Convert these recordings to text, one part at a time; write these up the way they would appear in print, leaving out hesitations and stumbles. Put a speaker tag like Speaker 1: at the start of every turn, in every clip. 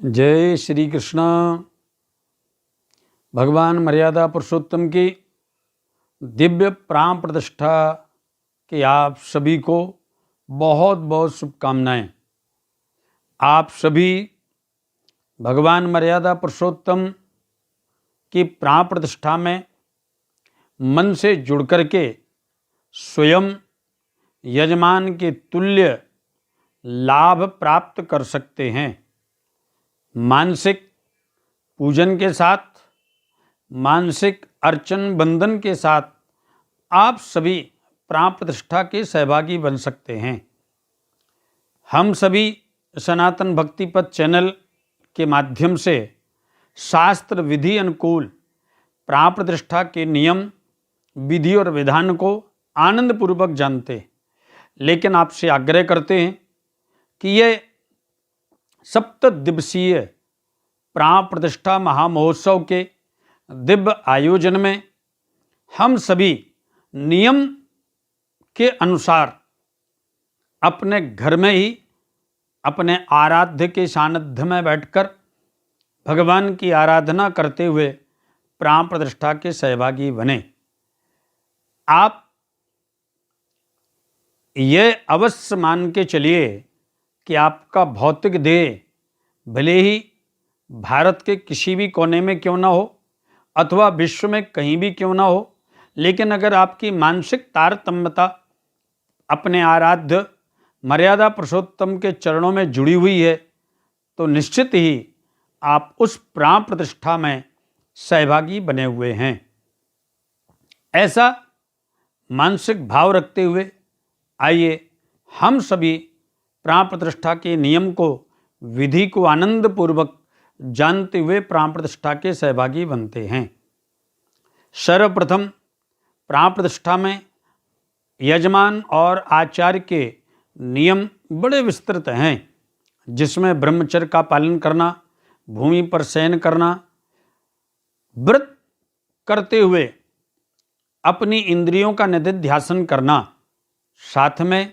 Speaker 1: जय श्री कृष्ण। भगवान मर्यादा पुरुषोत्तम की दिव्य प्राण प्रतिष्ठा के आप सभी को बहुत बहुत शुभकामनाएं। आप सभी भगवान मर्यादा पुरुषोत्तम की प्राण प्रतिष्ठा में मन से जुड़ करके स्वयं यजमान के तुल्य लाभ प्राप्त कर सकते हैं। मानसिक पूजन के साथ, मानसिक अर्चन बंधन के साथ आप सभी प्राण प्रतिष्ठा के सहभागी बन सकते हैं। हम सभी सनातन भक्ति पथ चैनल के माध्यम से शास्त्र विधि अनुकूल प्राण प्रतिष्ठा के नियम, विधि और विधान को आनंद पूर्वक जानते, लेकिन आपसे आग्रह करते हैं कि यह 7 दिवसीय प्राण प्रतिष्ठा महामहोत्सव के दिव्य आयोजन में हम सभी नियम के अनुसार अपने घर में ही अपने आराध्य के सानिध्य में बैठकर भगवान की आराधना करते हुए प्राण प्रतिष्ठा के सहभागी बने। आप यह अवश्य मान के चलिए कि आपका भौतिक देह भले ही भारत के किसी भी कोने में क्यों ना हो अथवा विश्व में कहीं भी क्यों ना हो, लेकिन अगर आपकी मानसिक तारतम्यता अपने आराध्य मर्यादा पुरुषोत्तम के चरणों में जुड़ी हुई है तो निश्चित ही आप उस प्राण प्रतिष्ठा में सहभागी बने हुए हैं। ऐसा मानसिक भाव रखते हुए आइए हम सभी प्राण प्रतिष्ठा के नियम को, विधि को आनंद पूर्वक जानते हुए प्राण प्रतिष्ठा के सहभागी बनते हैं। सर्वप्रथम प्राण प्रतिष्ठा में यजमान और आचार्य के नियम बड़े विस्तृत हैं, जिसमें ब्रह्मचर्य का पालन करना, भूमि पर शयन करना, व्रत करते हुए अपनी इंद्रियों का निधिध्यासन करना, साथ में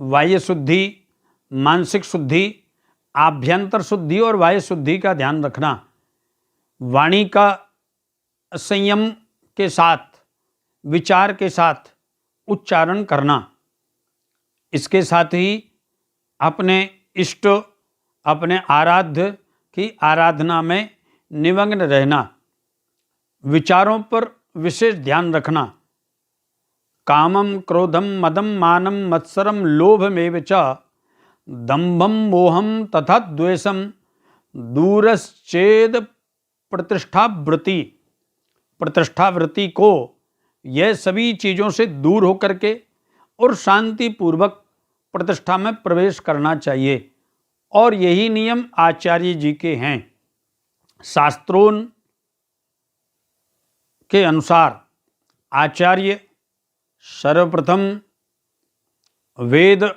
Speaker 1: वायु शुद्धि, मानसिक शुद्धि, आभ्यंतर शुद्धि और वायु शुद्धि का ध्यान रखना, वाणी का संयम के साथ, विचार के साथ उच्चारण करना, इसके साथ ही अपने इष्ट, अपने आराध्य की आराधना में निमग्न रहना, विचारों पर विशेष ध्यान रखना, कामम क्रोधम मदम मानम मत्सरम लोभमेव च दंभम मोहम तथा द्वेषम दूरश्चेद प्रतिष्ठावृत्ति को, यह सभी चीज़ों से दूर होकर के और शांति पूर्वक प्रतिष्ठा में प्रवेश करना चाहिए। और यही नियम आचार्य जी के हैं। शास्त्रों के अनुसार आचार्य सर्वप्रथम वेद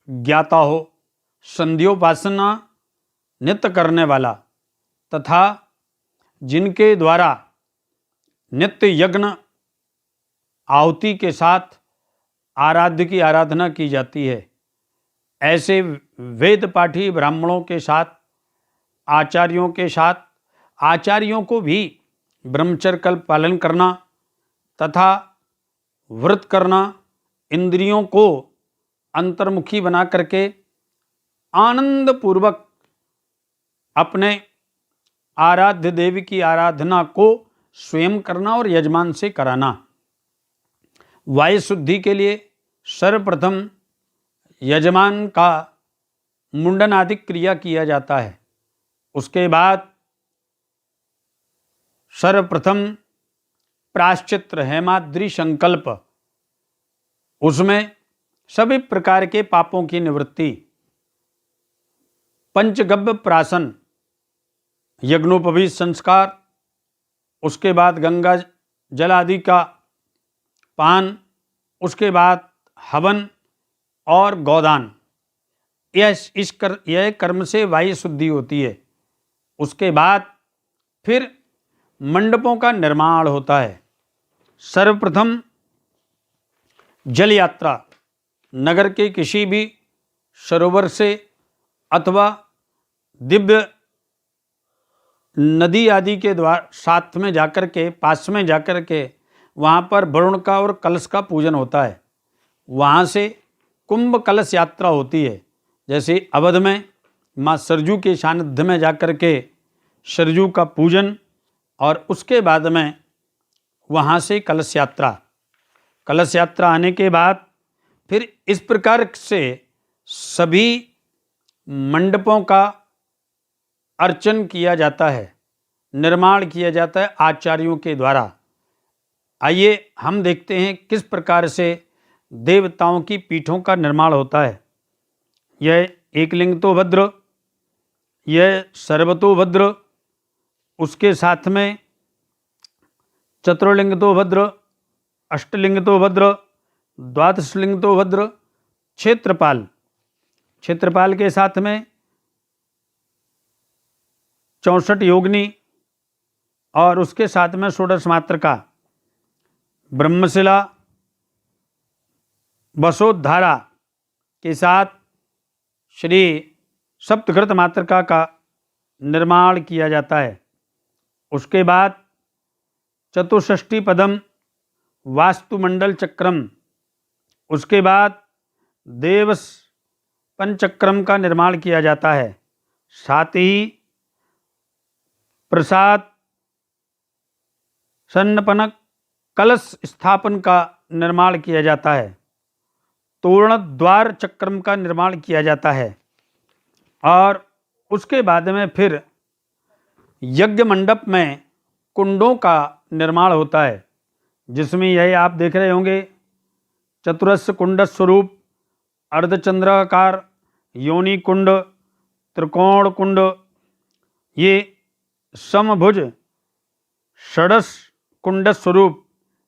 Speaker 1: ज्ञाता हो, संध्योपासना नित्य करने वाला तथा जिनके द्वारा नित्य यज्ञ आहुति के साथ आराध्य की आराधना की जाती है, ऐसे वेद पाठी ब्राह्मणों के साथ, आचार्यों के साथ, आचार्यों को भी ब्रह्मचर्य का पालन करना तथा व्रत करना, इंद्रियों को अंतर्मुखी बना करके आनंद पूर्वक अपने आराध्य देवी की आराधना को स्वयं करना और यजमान से कराना। वायु शुद्धि के लिए सर्वप्रथम यजमान का मुंडन आदि क्रिया किया जाता है। उसके बाद सर्वप्रथम प्रायश्चित्र हेमाद्रि संकल्प, उसमें सभी प्रकार के पापों की निवृत्ति, पंचगव्य प्राशन, यज्ञोपवीत संस्कार, उसके बाद गंगा जल आदि का पान, उसके बाद हवन और गोदान, यह कर्म से वायु शुद्धि होती है। उसके बाद फिर मंडपों का निर्माण होता है। सर्वप्रथम जल यात्रा, नगर के किसी भी सरोवर से अथवा दिव्य नदी आदि के द्वारा साथ में जाकर के, पास में जाकर के वहाँ पर वरुण का और कलश का पूजन होता है। वहाँ से कुंभ कलश यात्रा होती है। जैसे अवध में माँ सरजू के सानिध्य में जाकर के सरजू का पूजन, और उसके बाद में वहाँ से कलश यात्रा आने के बाद फिर इस प्रकार से सभी मंडपों का अर्चन किया जाता है, निर्माण किया जाता है आचार्यों के द्वारा। आइए हम देखते हैं किस प्रकार से देवताओं की पीठों का निर्माण होता है। यह एकलिंग तो भद्र, यह सर्वतो भद्र, उसके साथ में चतुर्लिंग तो भद्र, अष्टलिंग तो भद्र, द्वादशलिंग तो भद्र, क्षेत्रपाल के साथ में 64 योगिनी, और उसके साथ में षोडश मातृका, ब्रह्मशिला, वसोद्धारा के साथ श्री सप्तघृत मातृका का निर्माण किया जाता है। उसके बाद चतुष्षष्टि पदम, वास्तुमंडल चक्रम, उसके बाद देवस पंचक्रम का निर्माण किया जाता है। साथ ही प्रसाद सन्नपनक कलश स्थापन का निर्माण किया जाता है। तोरण द्वार चक्रम का निर्माण किया जाता है। और उसके बाद में फिर यज्ञ मंडप में कुंडों का निर्माण होता है, जिसमें यह आप देख रहे होंगे चतुरस्र कुंड स्वरूप, अर्धचंद्राकार योनि कुंड, त्रिकोण कुंड, ये समभुज षडश कुंड स्वरूप,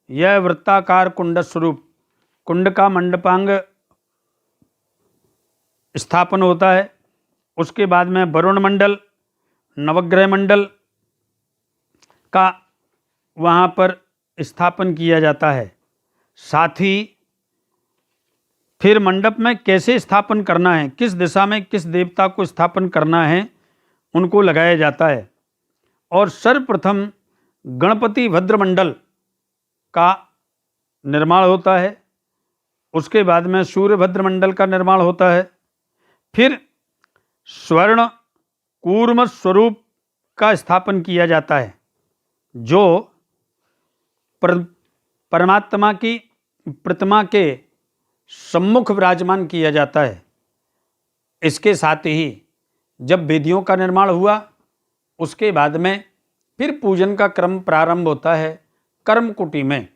Speaker 1: यह वृत्ताकार कुंड स्वरूप। कुंड का मंडपांग स्थापन होता है। उसके बाद में वरुण मंडल, नवग्रह मंडल का वहाँ पर स्थापन किया जाता है। साथ ही फिर मंडप में कैसे स्थापन करना है, किस दिशा में किस देवता को स्थापन करना है, उनको लगाया जाता है। और सर्वप्रथम गणपति भद्र मंडल का निर्माण होता है। उसके बाद में सूर्यभद्र मंडल का निर्माण होता है। फिर स्वर्ण कूर्म स्वरूप का स्थापन किया जाता है, जो परमात्मा की प्रतिमा के सम्मुख विराजमान किया जाता है। इसके साथ ही जब वेदियों का निर्माण हुआ, उसके बाद में फिर पूजन का क्रम प्रारंभ होता है कर्मकुटी में।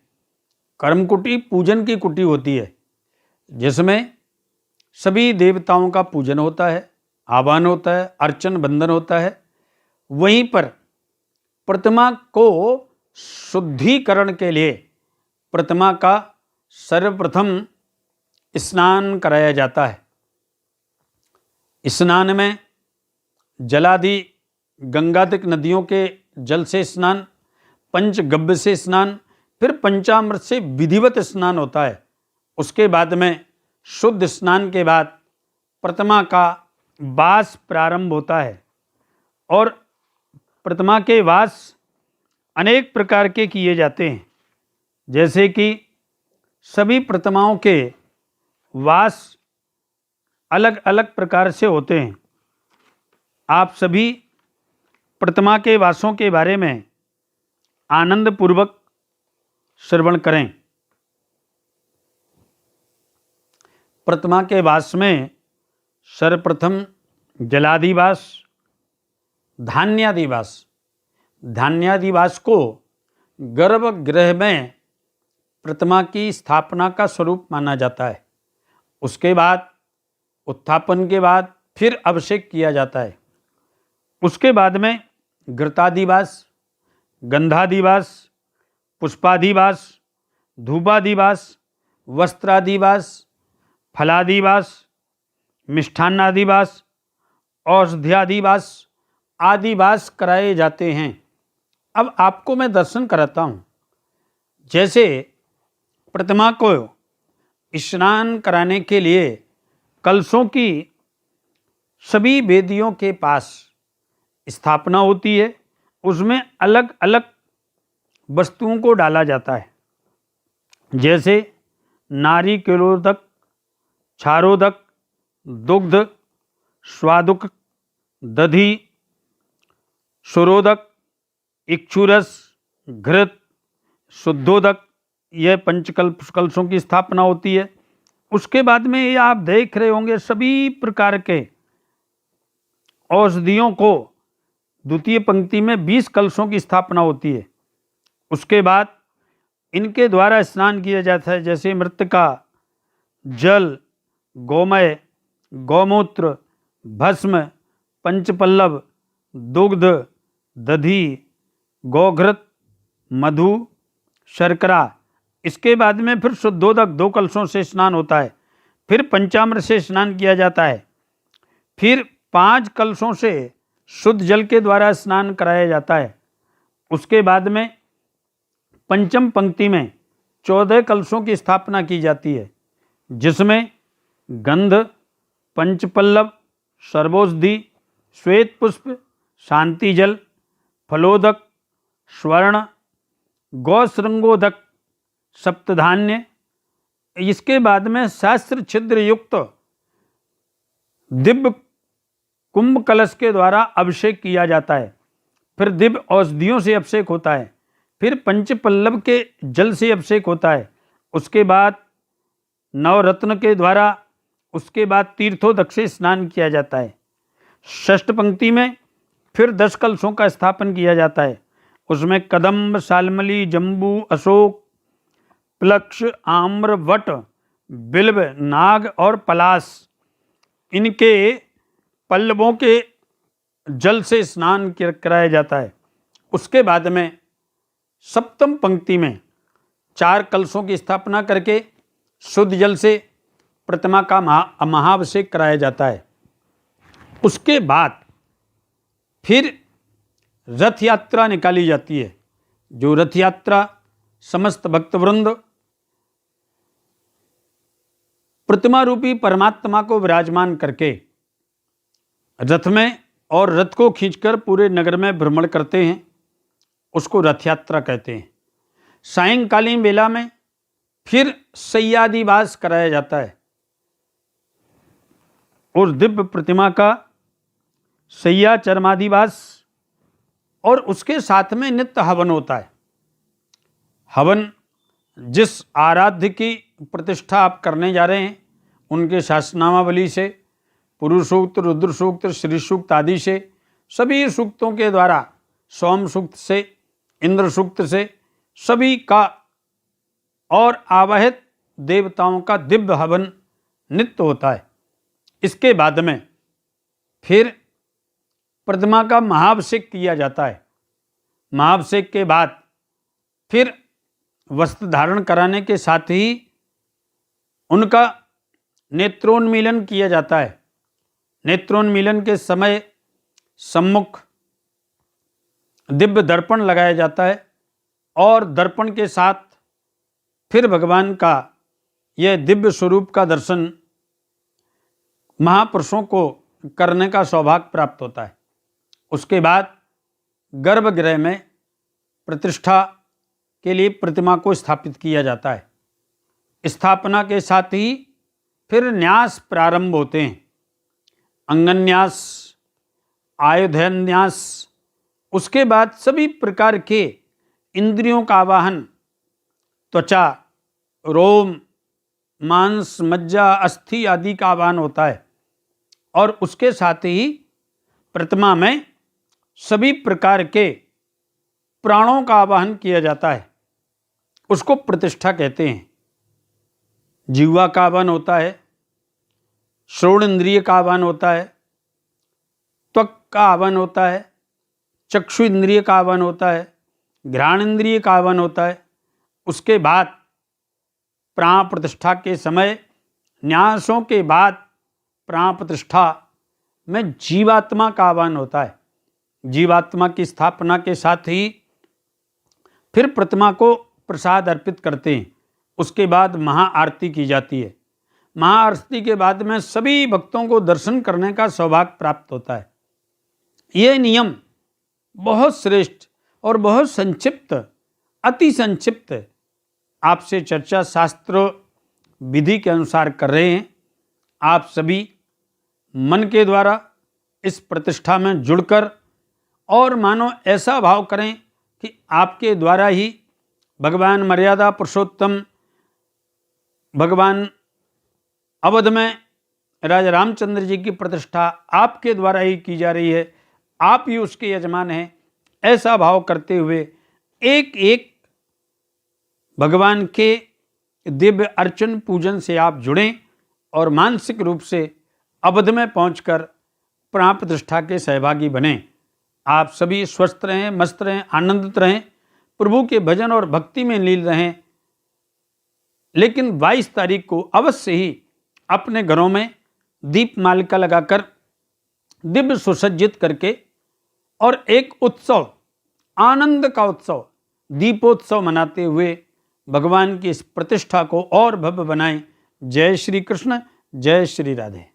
Speaker 1: कर्मकुटी पूजन की कुटी होती है, जिसमें सभी देवताओं का पूजन होता है, आह्वान होता है, अर्चन बंदन होता है। वहीं पर प्रतिमा को शुद्धिकरण के लिए प्रतिमा का सर्वप्रथम स्नान कराया जाता है। स्नान में जलादि गंगादिक नदियों के जल से स्नान, पंचगव्य से स्नान, फिर पंचामृत से विधिवत स्नान होता है। उसके बाद में शुद्ध स्नान के बाद प्रतिमा का वास प्रारंभ होता है। और प्रतिमा के वास अनेक प्रकार के किए जाते हैं, जैसे कि सभी प्रतिमाओं के वास अलग अलग प्रकार से होते हैं। आप सभी प्रतिमा के वासों के बारे में आनंद पूर्वक श्रवण करें। प्रतिमा के वास में सर्वप्रथम जलादिवास, धान्यादिवास। धान्यादिवास को गर्भगृह में प्रतिमा की स्थापना का स्वरूप माना जाता है। उसके बाद उत्थापन के बाद फिर अभिषेक किया जाता है। उसके बाद में घृतादिवास, गंधादिवास, पुष्पादिवास, धूपादिवास, वस्त्रादिवास, फलादिवास, मिष्ठान्नादिवास, औषध्यादिवास आदिवास कराए जाते हैं। अब आपको मैं दर्शन कराता हूँ। जैसे प्रतिमा को स्नान कराने के लिए कलशों की सभी वेदियों के पास स्थापना होती है, उसमें अलग अलग वस्तुओं को डाला जाता है, जैसे नारिकेलोदक, क्षारोदक, दुग्ध, स्वादुक, दधि, सुरोदक, इक्षुरस, घृत, शुद्धोदक, यह पंचकलशों की स्थापना होती है। उसके बाद में ये आप देख रहे होंगे सभी प्रकार के औषधियों को द्वितीय पंक्ति में 20 कलशों की स्थापना होती है। उसके बाद इनके द्वारा स्नान किया जाता है, जैसे मृत्तिका, जल, गोमय, गौमूत्र, भस्म, पंचपल्लव, दुग्ध, दधि, गौघृत, मधु, शर्करा। इसके बाद में फिर शुद्धोदक 2 कलशों से स्नान होता है। फिर पंचामृत से स्नान किया जाता है। फिर 5 कलशों से शुद्ध जल के द्वारा स्नान कराया जाता है। उसके बाद में पंचम पंक्ति में 14 कलशों की स्थापना की जाती है, जिसमें गंध, पंचपल्लव, सर्वौषधि, श्वेत पुष्प, शांति जल, फलोदक, स्वर्ण, गौश्रृंगोदक, सप्तधान्य। इसके बाद में सहस्त्र छिद्र युक्त दिव्य कुंभ कलश के द्वारा अभिषेक किया जाता है। फिर दिव्य औषधियों से अभिषेक होता है। फिर पंचपल्लव के जल से अभिषेक होता है। उसके बाद नवरत्न के द्वारा, उसके बाद तीर्थोदक से स्नान किया जाता है। षष्ठ पंक्ति में फिर 10 कलशों का स्थापन किया जाता है। उसमें कदम्ब, शाल्मली, जम्बू, अशोक, प्लक्ष, आम्र, वट, बिल्व, नाग और पलाश, इनके पल्लवों के जल से स्नान कराया जाता है। उसके बाद में सप्तम पंक्ति में 4 कलशों की स्थापना करके शुद्ध जल से प्रतिमा का महाअभिषेक कराया जाता है। उसके बाद फिर रथ यात्रा निकाली जाती है। जो रथ यात्रा समस्त भक्तवृंद प्रतिमा रूपी परमात्मा को विराजमान करके रथ में और रथ को खींचकर पूरे नगर में भ्रमण करते हैं, उसको रथ यात्रा कहते हैं। सायंकालीन बेला में फिर सैयादिवास कराया जाता है। और दिव्य प्रतिमा का सैया चर्मादिवास, और उसके साथ में नित्य हवन होता है। हवन जिस आराध्य की प्रतिष्ठा आप करने जा रहे हैं, उनके शासनामावली से, पुरुष सूक्त, रुद्र सूक्त, श्री सूक्त आदि से, सभी सूक्तों के द्वारा, सोम सूक्त से, इंद्र सूक्त से, सभी का और आवाहित देवताओं का दिव्य हवन नित्य होता है। इसके बाद में फिर प्रतिमा का महाभिषेक किया जाता है। महाभिषेक के बाद फिर वस्त्र धारण कराने के साथ ही उनका नेत्रोन्मीलन किया जाता है। नेत्रोन्मीलन के समय सम्मुख दिव्य दर्पण लगाया जाता है और दर्पण के साथ फिर भगवान का यह दिव्य स्वरूप का दर्शन महापुरुषों को करने का सौभाग्य प्राप्त होता है। उसके बाद गर्भगृह में प्रतिष्ठा के लिए प्रतिमा को स्थापित किया जाता है। स्थापना के साथ ही फिर न्यास प्रारंभ होते हैं। अंगन्यास, आयुधन्यास, उसके बाद सभी प्रकार के इंद्रियों का आवाहन, त्वचा, रोम, मांस, मज्जा, अस्थि आदि का आवाहन होता है। और उसके साथ ही प्रतिमा में सभी प्रकार के प्राणों का आवाहन किया जाता है, उसको प्रतिष्ठा कहते हैं। जीवा का आवाहन होता है, श्रवण इंद्रिय का आवाहन होता है, त्वक का आवाहन होता है, चक्षु इंद्रिय का आवाहन होता है, घ्राण इंद्रिय का आवाहन होता है। उसके बाद प्राण प्रतिष्ठा के समय, न्यासों के बाद प्राण प्रतिष्ठा में जीवात्मा का आवाहन होता है। जीवात्मा की स्थापना के साथ ही फिर प्रतिमा को प्रसाद अर्पित करते हैं। उसके बाद महाआरती की जाती है। महाआरती के बाद में सभी भक्तों को दर्शन करने का सौभाग्य प्राप्त होता है। ये नियम बहुत श्रेष्ठ और बहुत संक्षिप्त, अति संक्षिप्त आपसे चर्चा शास्त्र विधि के अनुसार कर रहे हैं। आप सभी मन के द्वारा इस प्रतिष्ठा में जुड़कर और मानो ऐसा भाव करें कि आपके द्वारा ही भगवान मर्यादा पुरुषोत्तम, भगवान अवध में राजा रामचंद्र जी की प्रतिष्ठा आपके द्वारा ही की जा रही है, आप ही उसके यजमान हैं। ऐसा भाव करते हुए एक एक भगवान के दिव्य अर्चन पूजन से आप जुड़ें और मानसिक रूप से अवध में पहुंचकर प्राण प्रतिष्ठा के सहभागी बनें। आप सभी स्वस्थ रहें, मस्त रहें, आनंदित रहें, प्रभु के भजन और भक्ति में लीन रहें। लेकिन 22 तारीख को अवश्य ही अपने घरों में दीप मालिका लगाकर दिव्य सुसज्जित करके और एक उत्सव, आनंद का उत्सव, दीपोत्सव मनाते हुए भगवान की इस प्रतिष्ठा को और भव्य बनाएं। जय श्री कृष्ण, जय श्री राधे।